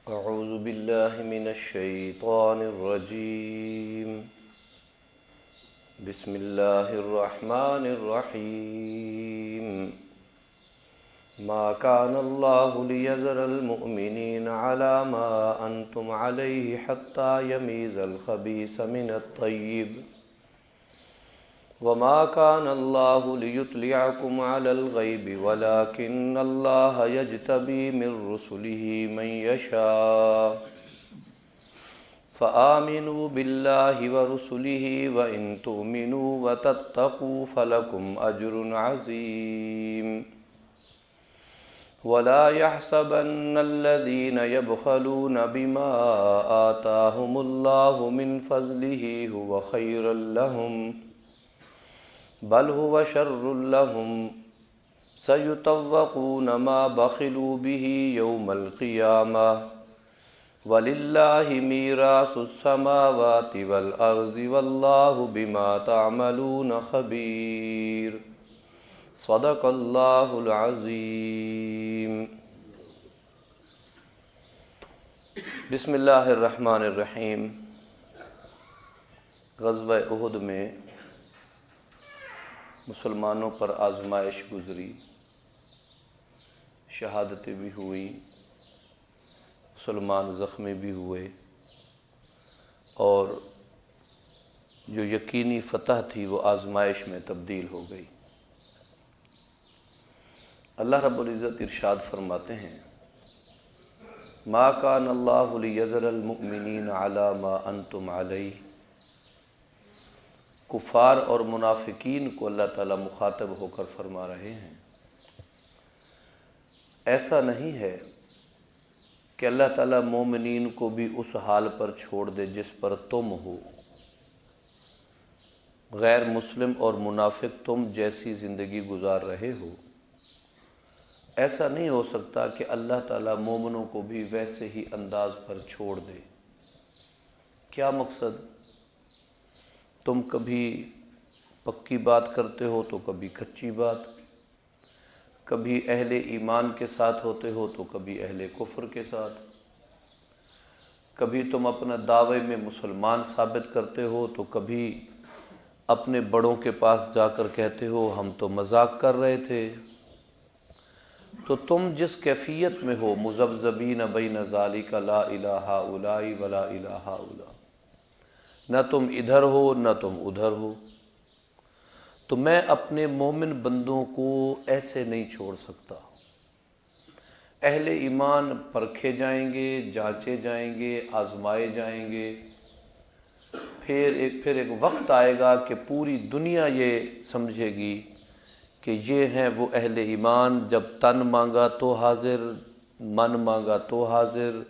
اعوذ باللہ من الشیطان الرجیم بسم اللہ الرحمن الرحیم ما كان الله ليذر المؤمنين على ما أنتم عليه حتى يميز الخبيث من الطيب وما كان الله ليطلعكم على الغيب ولكن الله يجتبي من رسله من يشاء فآمنوا بالله ورسله وإن تؤمنوا وتتقوا فلكم أجر عظيم ولا يحسبن الذين يبخلون بما آتاهم الله من فضله هو خيرا لهم بل هو شر لهم سيطوقون ما بخلوا به يوم القيامة ولله ميراث السماوات والأرض والله بما تعملون خبير صدق اللہ العظیم۔ بسم اللہ الرحمن الرحیم۔ غزوہ احد میں مسلمانوں پر آزمائش گزری، شہادتیں بھی ہوئیں، مسلمان زخمی بھی ہوئے، اور جو یقینی فتح تھی وہ آزمائش میں تبدیل ہو گئی۔ اللہ رب العزت ارشاد فرماتے ہیں ما کان اللہ لیذر المؤمنین علی ما انتم علیہ۔ کفار اور منافقین کو اللہ تعالیٰ مخاطب ہو کر فرما رہے ہیں ایسا نہیں ہے کہ اللہ تعالیٰ مومنین کو بھی اس حال پر چھوڑ دے جس پر تم ہو۔ غیر مسلم اور منافق تم جیسی زندگی گزار رہے ہو، ایسا نہیں ہو سکتا کہ اللہ تعالیٰ مومنوں کو بھی ویسے ہی انداز پر چھوڑ دے۔ کیا مقصد؟ تم کبھی پکی بات کرتے ہو تو کبھی کچی بات، کبھی اہل ایمان کے ساتھ ہوتے ہو تو کبھی اہل کفر کے ساتھ، کبھی تم اپنا دعوے میں مسلمان ثابت کرتے ہو تو کبھی اپنے بڑوں کے پاس جا کر کہتے ہو ہم تو مذاق کر رہے تھے۔ تو تم جس کیفیت میں ہو، مذبذبین بین ذالک لا الہ ہؤلاء ولا الہ ہؤلاء، نہ تم ادھر ہو نہ تم ادھر ہو، تو میں اپنے مومن بندوں کو ایسے نہیں چھوڑ سکتا۔ اہل ایمان پرکھے جائیں گے، جانچے جائیں گے، آزمائے جائیں گے، پھر ایک وقت آئے گا کہ پوری دنیا یہ سمجھے گی کہ یہ ہیں وہ اہل ایمان، جب تن مانگا تو حاضر، من مانگا تو حاضر،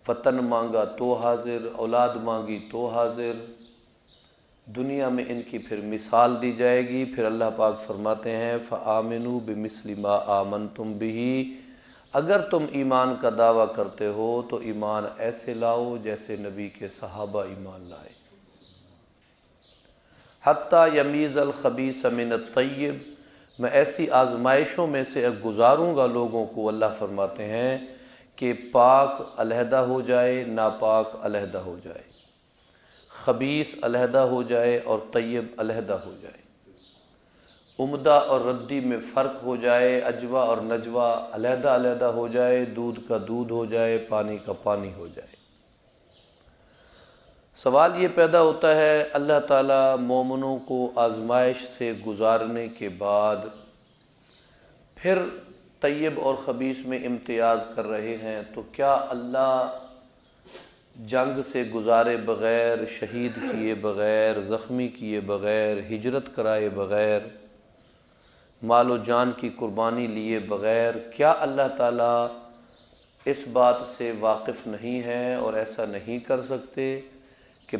وطن مانگا تو حاضر، اولاد مانگی تو حاضر۔ دنیا میں ان کی پھر مثال دی جائے گی۔ پھر اللہ پاک فرماتے ہیں فآمنوا بمثل ما آمنتم به، اگر تم ایمان کا دعویٰ کرتے ہو تو ایمان ایسے لاؤ جیسے نبی کے صحابہ ایمان لائے۔ حتیٰ یمیز الخبیث من الطیب، میں ایسی آزمائشوں میں سے گزاروں گا لوگوں کو، اللہ فرماتے ہیں کہ پاک علیحدہ ہو جائے، ناپاک علیحدہ ہو جائے، خبیث علیحدہ ہو جائے اور طیب علیحدہ ہو جائے، عمدہ اور ردی میں فرق ہو جائے، اجوا اور نجوا علیحدہ علیحدہ ہو جائے، دودھ کا دودھ ہو جائے، پانی کا پانی ہو جائے۔ سوال یہ پیدا ہوتا ہے اللہ تعالیٰ مومنوں کو آزمائش سے گزارنے کے بعد پھر طیب اور خبیث میں امتیاز کر رہے ہیں، تو کیا اللہ جنگ سے گزارے بغیر، شہید کیے بغیر، زخمی کیے بغیر، ہجرت کرائے بغیر، مال و جان کی قربانی لیے بغیر، کیا اللہ تعالیٰ اس بات سے واقف نہیں ہے اور ایسا نہیں کر سکتے کہ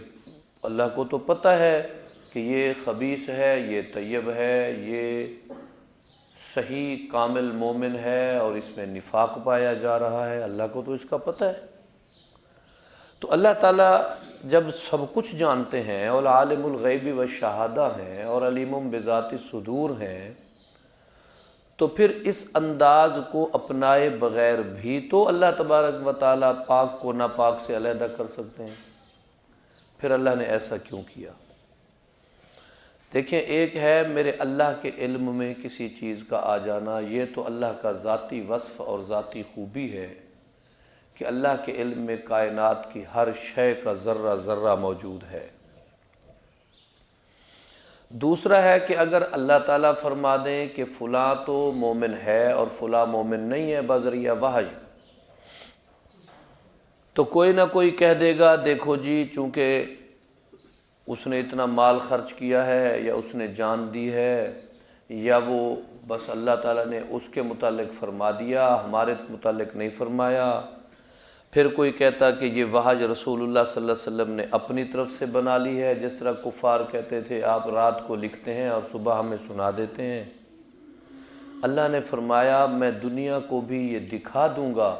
اللہ کو تو پتہ ہے کہ یہ خبیث ہے، یہ طیب ہے، یہ صحیح کامل مومن ہے اور اس میں نفاق پایا جا رہا ہے، اللہ کو تو اس کا پتہ ہے۔ تو اللہ تعالیٰ جب سب کچھ جانتے ہیں اور عالم الغیب والشہادہ ہیں اور علیم بذات الصدور ہیں، تو پھر اس انداز کو اپنائے بغیر بھی تو اللہ تبارک و تعالیٰ پاک کو ناپاک سے علیحدہ کر سکتے ہیں، پھر اللہ نے ایسا کیوں کیا؟ دیکھیں، ایک ہے میرے اللہ کے علم میں کسی چیز کا آ جانا، یہ تو اللہ کا ذاتی وصف اور ذاتی خوبی ہے کہ اللہ کے علم میں کائنات کی ہر شے کا ذرہ ذرہ موجود ہے۔ دوسرا ہے کہ اگر اللہ تعالیٰ فرما دیں کہ فلاں تو مومن ہے اور فلاں مومن نہیں ہے بذریعہ وحی، تو کوئی نہ کوئی کہہ دے گا دیکھو جی چونکہ اس نے اتنا مال خرچ کیا ہے یا اس نے جان دی ہے یا وہ بس اللہ تعالیٰ نے اس کے متعلق فرما دیا، ہمارے متعلق نہیں فرمایا۔ پھر کوئی کہتا کہ یہ وحی رسول اللہ صلی اللہ علیہ وسلم نے اپنی طرف سے بنا لی ہے، جس طرح کفار کہتے تھے آپ رات کو لکھتے ہیں اور صبح ہمیں سنا دیتے ہیں۔ اللہ نے فرمایا میں دنیا کو بھی یہ دکھا دوں گا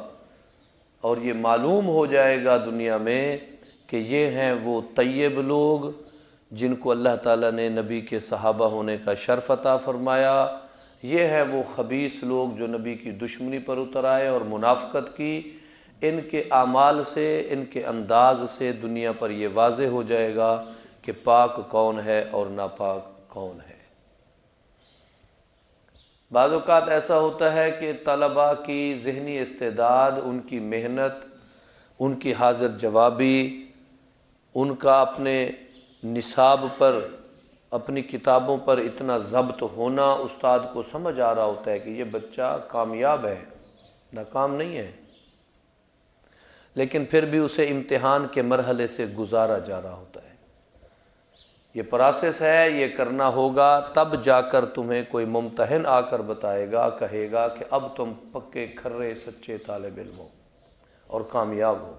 اور یہ معلوم ہو جائے گا دنیا میں کہ یہ ہیں وہ طیب لوگ جن کو اللہ تعالیٰ نے نبی کے صحابہ ہونے کا شرف عطا فرمایا، یہ ہیں وہ خبیث لوگ جو نبی کی دشمنی پر اتر آئے اور منافقت کی۔ ان کے اعمال سے، ان کے انداز سے دنیا پر یہ واضح ہو جائے گا کہ پاک کون ہے اور ناپاک کون ہے۔ بعض اوقات ایسا ہوتا ہے کہ طلباء کی ذہنی استعداد، ان کی محنت، ان کی حاضر جوابی، ان کا اپنے نصاب پر، اپنی کتابوں پر اتنا ضبط ہونا، استاد کو سمجھ آ رہا ہوتا ہے کہ یہ بچہ کامیاب ہے، ناکام نہیں ہے، لیکن پھر بھی اسے امتحان کے مرحلے سے گزارا جا رہا ہوتا ہے۔ یہ پروسیس ہے، یہ کرنا ہوگا، تب جا کر تمہیں کوئی ممتحن آ کر بتائے گا، کہے گا کہ اب تم پکے کھرے سچے طالب علم ہو اور کامیاب ہو۔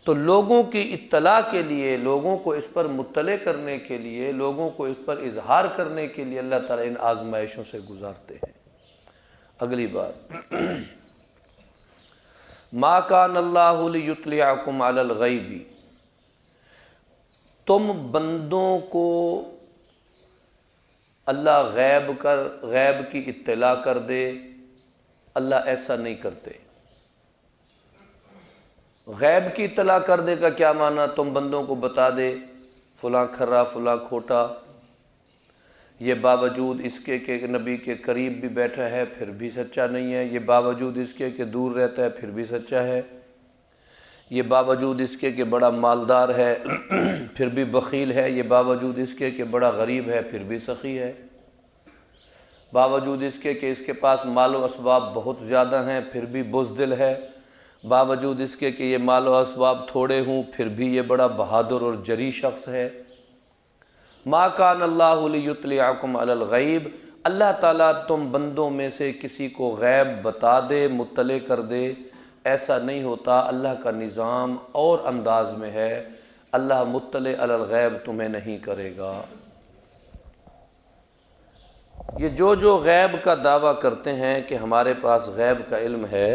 تو لوگوں کی اطلاع کے لیے، لوگوں کو اس پر مطلع کرنے کے لیے، لوگوں کو اس پر اظہار کرنے کے لیے اللہ تعالیٰ ان آزمائشوں سے گزارتے ہیں۔ اگلی بات، ما کان اللہ لیطلعکم علی الغیب، تم بندوں کو اللہ غیب کی اطلاع کر دے، اللہ ایسا نہیں کرتے۔ غیب کی اطلاع کر دے کا کیا معنی؟ تم بندوں کو بتا دے فلاں کھرا فلاں کھوٹا، یہ باوجود اس کے کہ نبی کے قریب بھی بیٹھا ہے پھر بھی سچا نہیں ہے، یہ باوجود اس کے کہ دور رہتا ہے پھر بھی سچا ہے، یہ باوجود اس کے کہ بڑا مالدار ہے پھر بھی بخیل ہے، یہ باوجود اس کے کہ بڑا غریب ہے پھر بھی سخی ہے، باوجود اس کے کہ اس کے پاس مال و اسباب بہت زیادہ ہیں پھر بھی بزدل ہے، باوجود اس کے کہ یہ مال و اسباب تھوڑے ہوں پھر بھی یہ بڑا بہادر اور جری شخص ہے۔ ما کان اللہ لیطلعکم علی الغیب، اللہ تعالیٰ تم بندوں میں سے کسی کو غیب بتا دے، مطلع کر دے، ایسا نہیں ہوتا۔ اللہ کا نظام اور انداز میں ہے، اللہ مطلع علی الغیب تمہیں نہیں کرے گا۔ یہ جو غیب کا دعویٰ کرتے ہیں کہ ہمارے پاس غیب کا علم ہے،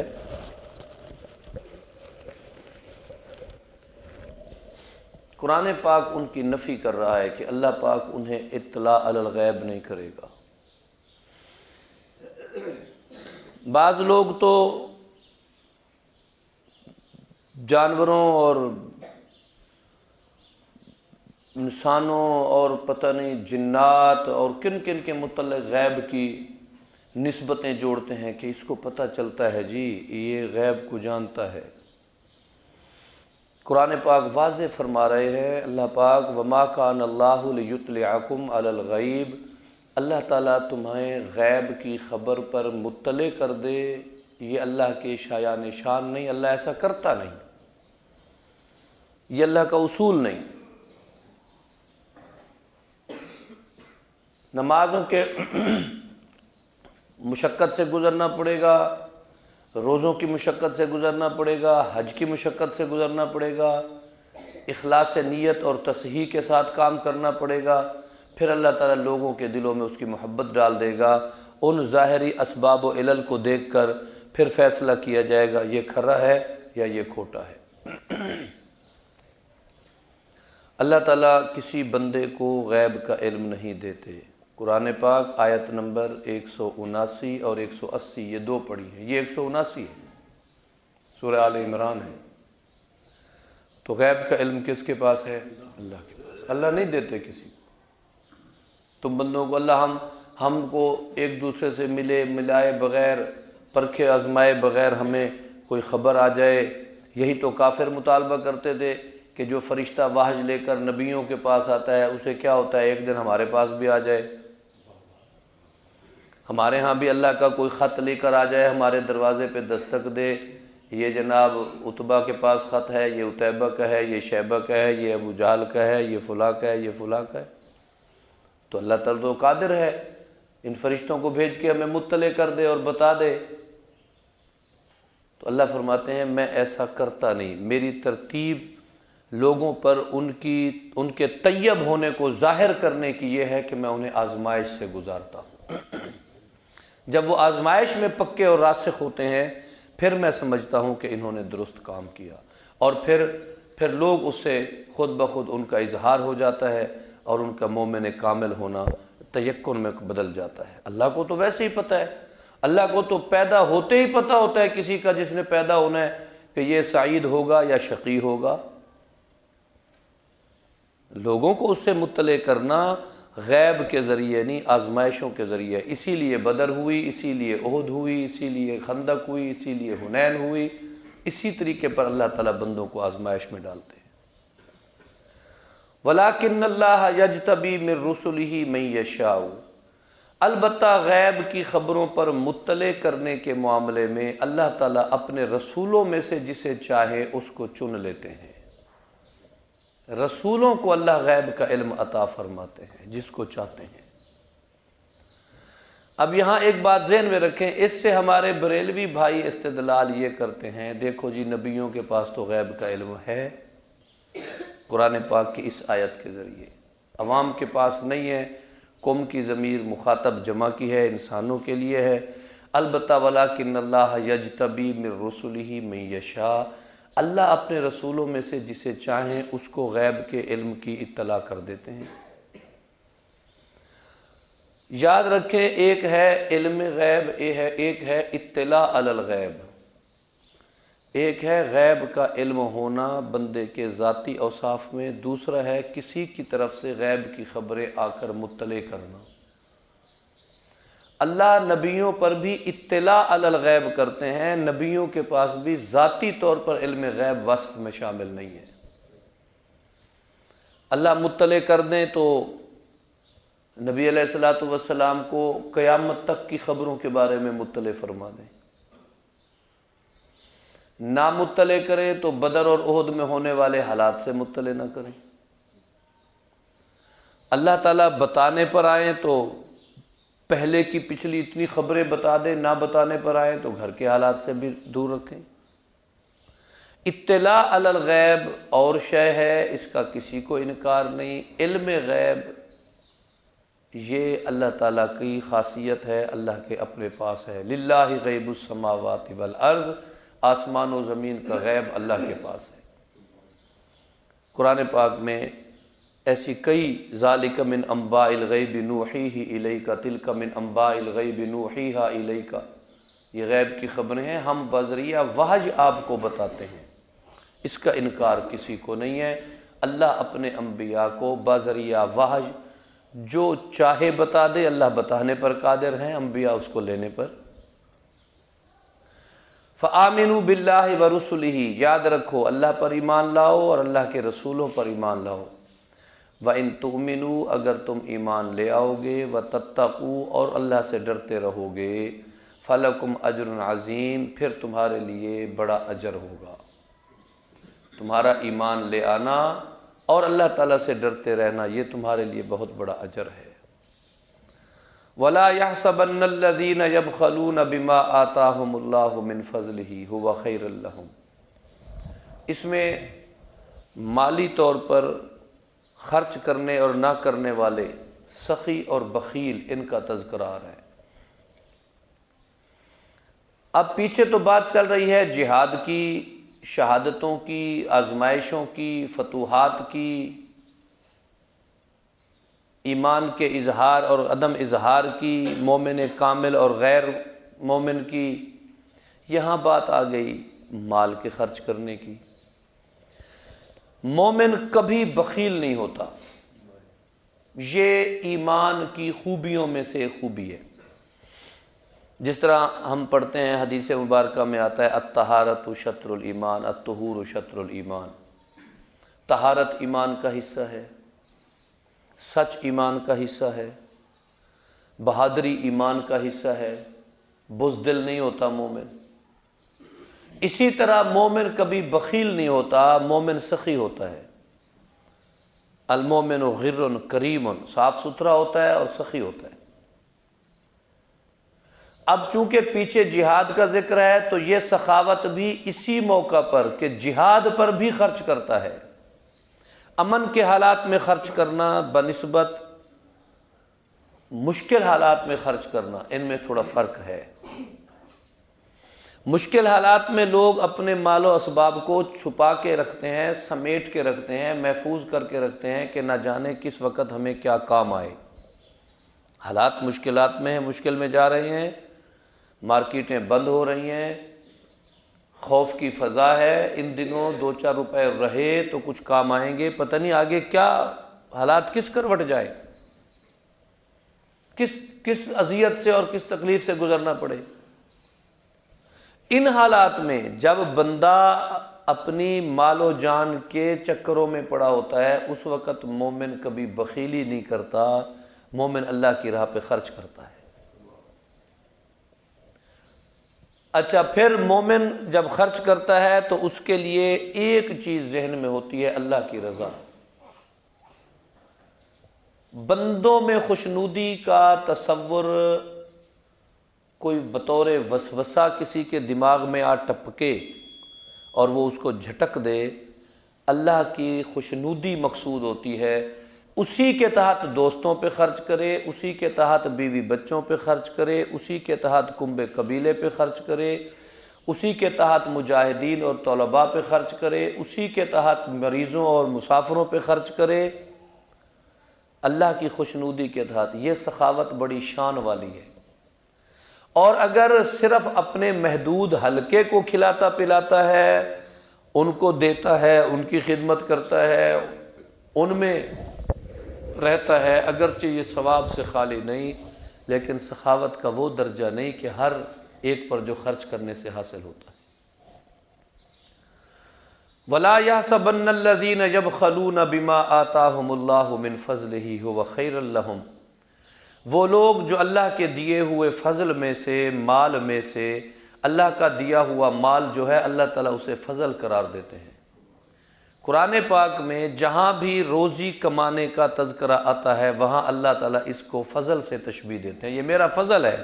قرآن پاک ان کی نفی کر رہا ہے کہ اللہ پاک انہیں اطلاع علی الغیب نہیں کرے گا۔ بعض لوگ تو جانوروں اور انسانوں اور پتہ نہیں جنات اور کن کن کے متعلق غیب کی نسبتیں جوڑتے ہیں کہ اس کو پتہ چلتا ہے جی یہ غیب کو جانتا ہے۔ قرآن پاک واضح فرما رہے ہیں، اللہ پاک وما کان اللہ لیطلعکم علی الغیب، اللہ تعالیٰ تمہیں غیب کی خبر پر مطلع کر دے، یہ اللہ کے شایان شان نہیں، اللہ ایسا کرتا نہیں، یہ اللہ کا اصول نہیں۔ نمازوں کے مشقت سے گزرنا پڑے گا، روزوں کی مشقت سے گزرنا پڑے گا، حج کی مشقت سے گزرنا پڑے گا، اخلاص نیت اور تصحیح کے ساتھ کام کرنا پڑے گا، پھر اللہ تعالیٰ لوگوں کے دلوں میں اس کی محبت ڈال دے گا، ان ظاہری اسباب و علل کو دیکھ کر پھر فیصلہ کیا جائے گا یہ کھرا ہے یا یہ کھوٹا ہے۔ اللہ تعالیٰ کسی بندے کو غیب کا علم نہیں دیتے۔ قرآن پاک آیت نمبر 179 اور 180 یہ دو پڑھی ہیں، یہ 179 ہے، سورہ آل عمران ہے۔ تو غیب کا علم کس کے پاس ہے؟ اللہ کے پاس۔ اللہ نہیں دیتے کسی کو، تم بندوں کو اللہ ہم کو ایک دوسرے سے ملائے بغیر، پرکھے آزمائے بغیر ہمیں کوئی خبر آ جائے۔ یہی تو کافر مطالبہ کرتے تھے کہ جو فرشتہ واحج لے کر نبیوں کے پاس آتا ہے اسے کیا ہوتا ہے ایک دن ہمارے پاس بھی آ جائے، ہمارے ہاں بھی اللہ کا کوئی خط لے کر آ جائے، ہمارے دروازے پہ دستک دے، یہ جناب عتبہ کے پاس خط ہے، یہ عتیبہ کا ہے، یہ شیبہ کا ہے، یہ ابو جہل کا ہے، یہ فلاں کا ہے، یہ فلاں کا ہے۔ تو اللہ تعالیٰ تو قادر ہے ان فرشتوں کو بھیج کے ہمیں مطلع کر دے اور بتا دے۔ تو اللہ فرماتے ہیں میں ایسا کرتا نہیں، میری ترتیب لوگوں پر ان کے طیب ہونے کو ظاہر کرنے کی یہ ہے کہ میں انہیں آزمائش سے گزارتا ہوں۔ جب وہ آزمائش میں پکے اور راسخ ہوتے ہیں پھر میں سمجھتا ہوں کہ انہوں نے درست کام کیا، اور پھر لوگ اس سے خود بخود ان کا اظہار ہو جاتا ہے اور ان کا مومن کامل ہونا تیقن میں بدل جاتا ہے۔ اللہ کو تو ویسے ہی پتہ ہے، اللہ کو تو پیدا ہوتے ہی پتہ ہوتا ہے کسی کا جس نے پیدا ہونا ہے کہ یہ سعید ہوگا یا شقی ہوگا۔ لوگوں کو اس سے مطلع کرنا غیب کے ذریعے نہیں، آزمائشوں کے ذریعے۔ اسی لیے بدر ہوئی، اسی لیے احد ہوئی، اسی لیے خندق ہوئی، اسی لیے حنین ہوئی۔ اسی طریقے پر اللہ تعالیٰ بندوں کو آزمائش میں ڈالتے ہیں۔ وَلَٰكِنَّ اللَّهَ يَجْتَبِي مِن رُّسُلِهِ مَن يَشَاءُ، البتہ غیب کی خبروں پر مطلع کرنے کے معاملے میں اللہ تعالیٰ اپنے رسولوں میں سے جسے چاہے اس کو چن لیتے ہیں۔ رسولوں کو اللہ غیب کا علم عطا فرماتے ہیں جس کو چاہتے ہیں۔ اب یہاں ایک بات ذہن میں رکھیں، اس سے ہمارے بریلوی بھائی استدلال یہ کرتے ہیں دیکھو جی نبیوں کے پاس تو غیب کا علم ہے قرآن پاک کی اس آیت کے ذریعے، عوام کے پاس نہیں ہے۔ قوم کی ضمیر مخاطب جمع کی ہے، انسانوں کے لیے ہے۔ البتہ وَلَٰكِنَّ اللَّهَ يَجْتَبِي مِن رُّسُلِهِ مَن يَشَاءُ، اللہ اپنے رسولوں میں سے جسے چاہیں اس کو غیب کے علم کی اطلاع کر دیتے ہیں۔ یاد رکھیں ایک ہے علم غیب، ایک ہے اطلاع علی الغیب، ایک ہے غیب کا علم ہونا بندے کے ذاتی اوصاف میں، دوسرا ہے کسی کی طرف سے غیب کی خبریں آ کر مطلع کرنا۔ اللہ نبیوں پر بھی اطلاع علی الغیب کرتے ہیں، نبیوں کے پاس بھی ذاتی طور پر علم غیب وصف میں شامل نہیں ہے۔ اللہ مطلع کر دیں تو نبی علیہ الصلوۃ والسلام کو قیامت تک کی خبروں کے بارے میں مطلع فرما دیں، نہ مطلع کریں تو بدر اور احد میں ہونے والے حالات سے مطلع نہ کریں۔ اللہ تعالیٰ بتانے پر آئیں تو پہلے کی پچھلی اتنی خبریں بتا دیں، نہ بتانے پر آئیں تو گھر کے حالات سے بھی دور رکھیں۔ اطلاع علی الغیب اور شے ہے، اس کا کسی کو انکار نہیں۔ علم غیب یہ اللہ تعالیٰ کی خاصیت ہے، اللہ کے اپنے پاس ہے۔ للہ غیب السماوات والارض، آسمان و زمین کا غیب اللہ کے پاس ہے۔ قرآن پاک میں ایسی کئی ذالک من انباء الغیب نوحیہ الیک، تلک من انباء الغیب نوحیہا الیک، یہ غیب کی خبریں ہیں، ہم بذریعہ وحی آپ کو بتاتے ہیں، اس کا انکار کسی کو نہیں ہے۔ اللہ اپنے انبیاء کو بذریعہ وحی جو چاہے بتا دے، اللہ بتانے پر قادر ہیں، انبیاء اس کو لینے پر۔ فآمنوا باللہ ورسلہ، یاد رکھو اللہ پر ایمان لاؤ اور اللہ کے رسولوں پر ایمان لاؤ۔ وَإِن تُؤْمِنُوا، اگر تم ایمان لے آؤ گے، وَتَتَّقُوا، اور اللہ سے ڈرتے رہو گے، فَلَكُمْ أَجْرٌ عَظِيمٌ، پھر تمہارے لیے بڑا اجر ہوگا۔ تمہارا ایمان لے آنا اور اللہ تعالیٰ سے ڈرتے رہنا یہ تمہارے لیے بہت بڑا اجر ہے۔ وَلَا يَحْسَبَنَّ الَّذِينَ يَبْخَلُونَ بِمَا آتَاهُمُ اللَّهُ مِنْ فَضْلِهِ هُوَ خَيْرٌ لَهُمْ، اس میں مالی طور پر خرچ کرنے اور نہ کرنے والے سخی اور بخیل ان کا تذکرہ آ رہا ہے۔ اب پیچھے تو بات چل رہی ہے جہاد کی، شہادتوں کی، آزمائشوں کی، فتوحات کی، ایمان کے اظہار اور عدم اظہار کی، مومن کامل اور غیر مومن کی۔ یہاں بات آ گئی مال کے خرچ کرنے کی۔ مومن کبھی بخیل نہیں ہوتا، یہ ایمان کی خوبیوں میں سے ایک خوبی ہے۔ جس طرح ہم پڑھتے ہیں حدیث مبارکہ میں آتا ہے الطہارۃ شطر الایمان، الطہور شطر الایمان۔ طہارت ایمان کا حصہ ہے، سچ ایمان کا حصہ ہے، بہادری ایمان کا حصہ ہے، بزدل نہیں ہوتا مومن۔ اسی طرح مومن کبھی بخیل نہیں ہوتا، مومن سخی ہوتا ہے۔ المومن غر کریم، صاف ستھرا ہوتا ہے اور سخی ہوتا ہے۔ اب چونکہ پیچھے جہاد کا ذکر ہے تو یہ سخاوت بھی اسی موقع پر کہ جہاد پر بھی خرچ کرتا ہے۔ امن کے حالات میں خرچ کرنا بنسبت مشکل حالات میں خرچ کرنا، ان میں تھوڑا فرق ہے۔ مشکل حالات میں لوگ اپنے مال و اسباب کو چھپا کے رکھتے ہیں، سمیٹ کے رکھتے ہیں، محفوظ کر کے رکھتے ہیں کہ نہ جانے کس وقت ہمیں کیا کام آئے۔ حالات مشکلات میں ہیں، مشکل میں جا رہے ہیں، مارکیٹیں بند ہو رہی ہیں، خوف کی فضا ہے، ان دنوں 2-4 روپے رہے تو کچھ کام آئیں گے، پتہ نہیں آگے کیا حالات کس کروٹ جائے، کس اذیت سے اور کس تکلیف سے گزرنا پڑے۔ ان حالات میں جب بندہ اپنی مال و جان کے چکروں میں پڑا ہوتا ہے، اس وقت مومن کبھی بخیلی نہیں کرتا، مومن اللہ کی راہ پہ خرچ کرتا ہے۔ اچھا، پھر مومن جب خرچ کرتا ہے تو اس کے لیے ایک چیز ذہن میں ہوتی ہے، اللہ کی رضا۔ بندوں میں خوشنودی کا تصور کوئی بطور وسوسہ کسی کے دماغ میں آ ٹپکے اور وہ اس کو جھٹک دے، اللہ کی خوشنودی مقصود ہوتی ہے۔ اسی کے تحت دوستوں پہ خرچ کرے، اسی کے تحت بیوی بچوں پہ خرچ کرے، اسی کے تحت کنب قبیلے پہ خرچ کرے، اسی کے تحت مجاہدین اور طلباء پہ خرچ کرے، اسی کے تحت مریضوں اور مسافروں پہ خرچ کرے، اللہ کی خوشنودی کے تحت۔ یہ سخاوت بڑی شان والی ہے۔ اور اگر صرف اپنے محدود حلقے کو کھلاتا پلاتا ہے، ان کو دیتا ہے، ان کی خدمت کرتا ہے، ان میں رہتا ہے، اگرچہ یہ ثواب سے خالی نہیں، لیکن سخاوت کا وہ درجہ نہیں کہ ہر ایک پر جو خرچ کرنے سے حاصل ہوتا ہے۔ وَلَا يَحْسَبَنَّ الَّذِينَ يَبْخَلُونَ بِمَا آتَاهُمُ اللَّهُ مِنْ فَضْلِهِ هُوَ خَيْرًا لَهُمْ۔ وہ لوگ جو اللہ کے دیے ہوئے فضل میں سے، مال میں سے، اللہ کا دیا ہوا مال جو ہے اللہ تعالیٰ اسے فضل قرار دیتے ہیں۔ قرآن پاک میں جہاں بھی روزی کمانے کا تذکرہ آتا ہے وہاں اللہ تعالیٰ اس کو فضل سے تشبیہ دیتے ہیں، یہ میرا فضل ہے،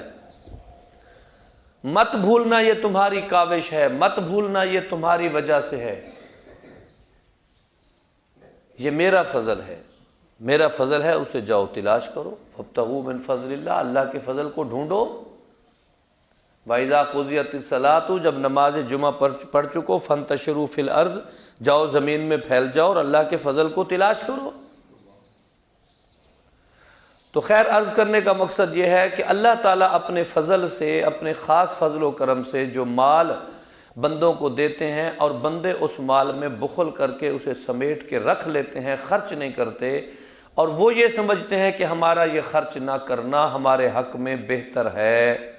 مت بھولنا یہ تمہاری کاوش ہے، مت بھولنا یہ تمہاری وجہ سے ہے، یہ میرا فضل ہے، میرا فضل ہے، اسے جاؤ تلاش کرو۔ فابتغوا من فضل اللہ، اللہ کے فضل کو ڈھونڈو۔ وَإِذَا قُضِيَتِ الصَّلَاةُ، جب نماز جمعہ پڑھ چکو، فَانتَشِرُوا فِي الْأَرْضِ، جاؤ زمین میں پھیل جاؤ اور اللہ کے فضل کو تلاش کرو۔ تو خیر، عرض کرنے کا مقصد یہ ہے کہ اللہ تعالیٰ اپنے فضل سے، اپنے خاص فضل و کرم سے جو مال بندوں کو دیتے ہیں اور بندے اس مال میں بخل کر کے اسے سمیٹ کے رکھ لیتے ہیں، خرچ نہیں کرتے، اور وہ یہ سمجھتے ہیں کہ ہمارا یہ خرچ نہ کرنا ہمارے حق میں بہتر ہے۔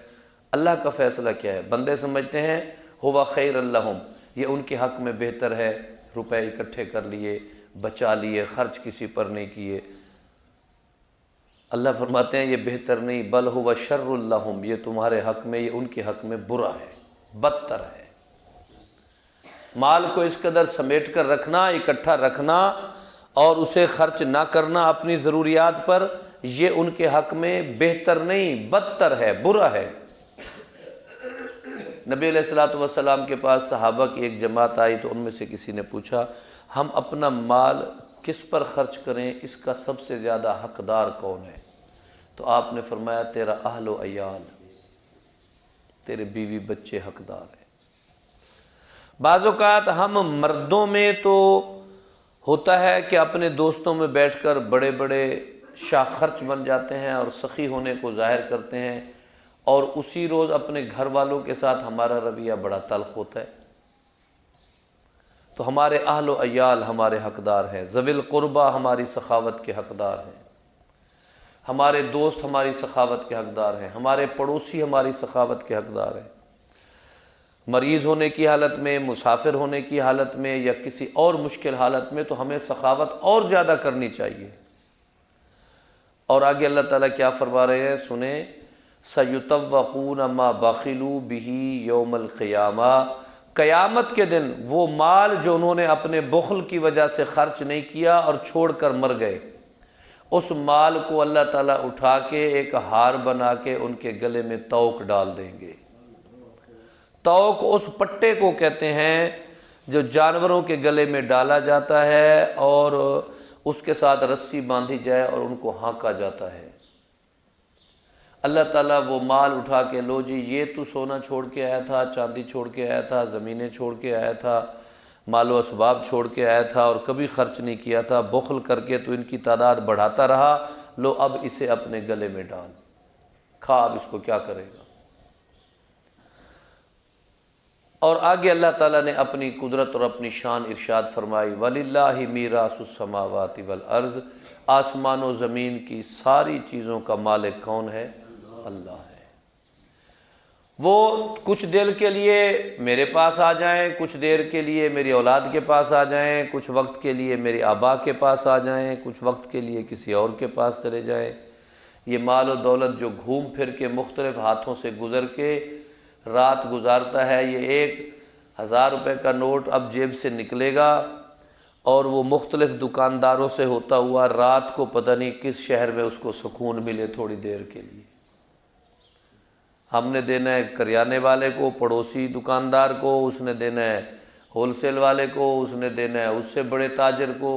اللہ کا فیصلہ کیا ہے؟ بندے سمجھتے ہیں ہوا خیر لہم، یہ ان کے حق میں بہتر ہے، روپے اکٹھے کر لیے، بچا لیے، خرچ کسی پر نہیں کیے۔ اللہ فرماتے ہیں یہ بہتر نہیں، بل ہوا شر لہم، یہ تمہارے حق میں، یہ ان کے حق میں برا ہے، بدتر ہے۔ مال کو اس قدر سمیٹ کر رکھنا، اکٹھا رکھنا اور اسے خرچ نہ کرنا اپنی ضروریات پر، یہ ان کے حق میں بہتر نہیں، بدتر ہے، برا ہے۔ نبی علیہ الصلوۃ والسلام کے پاس صحابہ کی ایک جماعت آئی تو ان میں سے کسی نے پوچھا ہم اپنا مال کس پر خرچ کریں، اس کا سب سے زیادہ حقدار کون ہے؟ تو آپ نے فرمایا تیرا اہل و عیال، تیرے بیوی بچے حقدار ہیں۔ بعض اوقات ہم مردوں میں تو ہوتا ہے کہ اپنے دوستوں میں بیٹھ کر بڑے بڑے شاہ خرچ بن جاتے ہیں اور سخی ہونے کو ظاہر کرتے ہیں، اور اسی روز اپنے گھر والوں کے ساتھ ہمارا رویہ بڑا تلخ ہوتا ہے۔ تو ہمارے اہل و عیال ہمارے حقدار ہیں، ذوی القربہ ہماری سخاوت کے حقدار ہیں، ہمارے دوست ہماری سخاوت کے حقدار ہیں، ہمارے پڑوسی ہماری سخاوت کے حقدار ہیں۔ مریض ہونے کی حالت میں، مسافر ہونے کی حالت میں، یا کسی اور مشکل حالت میں تو ہمیں سخاوت اور زیادہ کرنی چاہیے۔ اور آگے اللہ تعالیٰ کیا فرما رہے ہیں سنیں، سَيُطَوَّقُونَ مَا بَخِلُوا بِهِ يَوْمَ الْقِيَامَةِ، قیامت کے دن وہ مال جو انہوں نے اپنے بخل کی وجہ سے خرچ نہیں کیا اور چھوڑ کر مر گئے، اس مال کو اللہ تعالیٰ اٹھا کے ایک ہار بنا کے ان کے گلے میں توق ڈال دیں گے۔ توق اس پٹے کو کہتے ہیں جو جانوروں کے گلے میں ڈالا جاتا ہے اور اس کے ساتھ رسی باندھی جائے اور ان کو ہانکا جاتا ہے۔ اللہ تعالیٰ وہ مال اٹھا کے، لو جی یہ تو سونا چھوڑ کے آیا تھا، چاندی چھوڑ کے آیا تھا، زمینیں چھوڑ کے آیا تھا، مال و اسباب چھوڑ کے آیا تھا اور کبھی خرچ نہیں کیا تھا، بخل کر کے تو ان کی تعداد بڑھاتا رہا، لو اب اسے اپنے گلے میں ڈال، کھا اب اس کو کیا کرے گا۔ اور آگے اللہ تعالیٰ نے اپنی قدرت اور اپنی شان ارشاد فرمائی، وَلِلَّهِ مِيرَاثُ السَّمَاوَاتِ وَالْأَرْضِ، آسمان و زمین کی ساری چیزوں کا مالک کون ہے؟ اللہ ہے۔ وہ کچھ دیر کے لیے میرے پاس آ جائیں، کچھ دیر کے لیے میری اولاد کے پاس آ جائیں، کچھ وقت کے لیے میرے آبا کے پاس آ جائیں، کچھ وقت کے لیے کسی اور کے پاس چلے جائیں۔ یہ مال و دولت جو گھوم پھر کے مختلف ہاتھوں سے گزر کے رات گزارتا ہے، یہ 1000 روپے کا نوٹ اب جیب سے نکلے گا اور وہ مختلف دکانداروں سے ہوتا ہوا رات کو پتہ نہیں کس شہر میں اس کو سکون ملے تھوڑی دیر کے لیے۔ ہم نے دینا ہے کریانے والے کو، پڑوسی دکاندار کو، اس نے دینا ہے ہول سیل والے کو، اس نے دینا ہے اس سے بڑے تاجر کو،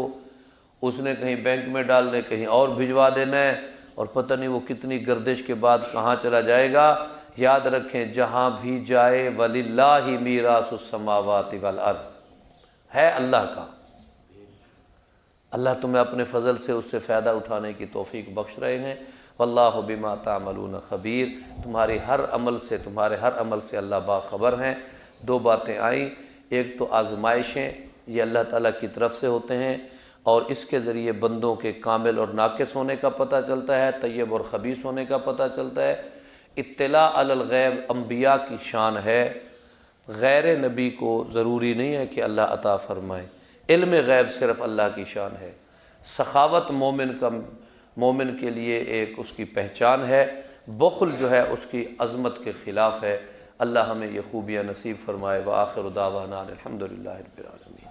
اس نے کہیں بینک میں ڈالنے کہیں اور بھجوا دینا ہے، اور پتہ نہیں وہ کتنی گردش کے بعد کہاں چلا جائے گا۔ یاد رکھیں جہاں بھی جائے وَلِلَّهِ مِيرَاثُ السَّمَاوَاتِ وَالْأَرْضِ، ہے اللہ کا۔ اللہ تمہیں اپنے فضل سے اس سے فائدہ اٹھانے کی توفیق بخش رہے ہیں۔ واللہ بما تعملون خبیر، تمہارے ہر عمل سے اللہ باخبر ہیں۔ 2 باتیں آئیں، ایک تو آزمائشیں، یہ اللہ تعالیٰ کی طرف سے ہوتے ہیں اور اس کے ذریعے بندوں کے کامل اور ناقص ہونے کا پتہ چلتا ہے، طیب اور خبیث ہونے کا پتہ چلتا ہے۔ اطلاع علی الغیب انبیاء کی شان ہے، غیر نبی کو ضروری نہیں ہے کہ اللہ عطا فرمائے۔ علم غیب صرف اللہ کی شان ہے۔ سخاوت مومن کے لیے ایک اس کی پہچان ہے، بخل جو ہے اس کی عظمت کے خلاف ہے۔ اللہ ہمیں یہ خوبیاں نصیب فرمائے۔ وآخر دعوانا الحمدللہ رب العالمین۔